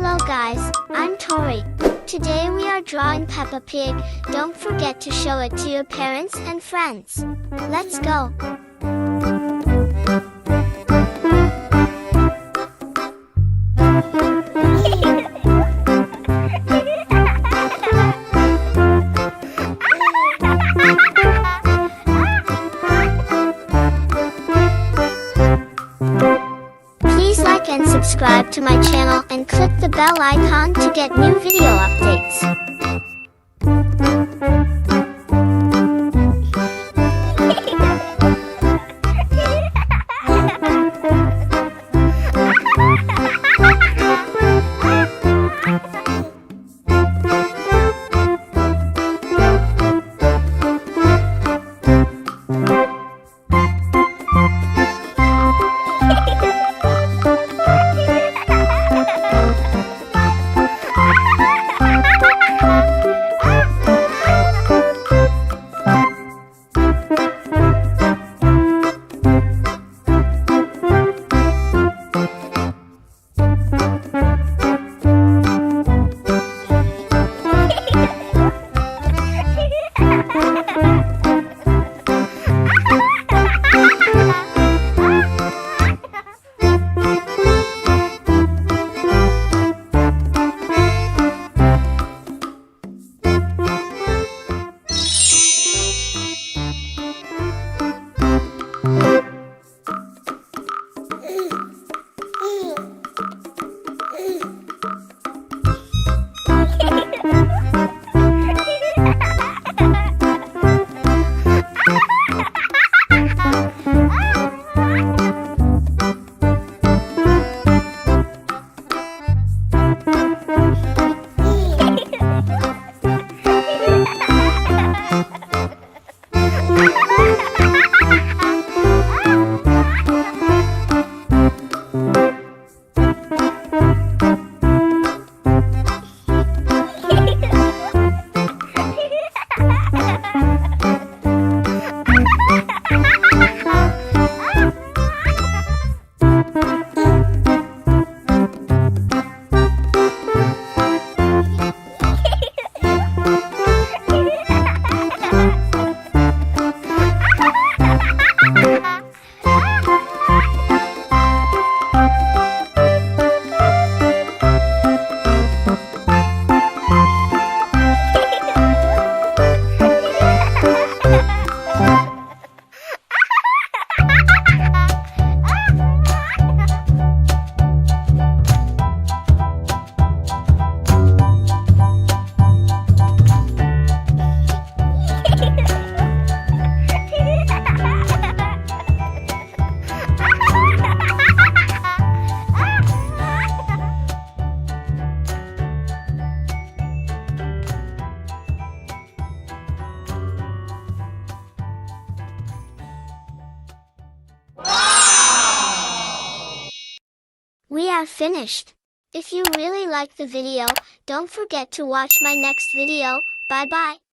Hello guys, I'm Tori. Today we are drawing Peppa Pig. Don't forget to show it to your parents and friends. Let's go. Please like and subscribe to my channel and click the bell icon to get new video updates. We are finished. If you really like the video, don't forget to watch my next video. Bye bye.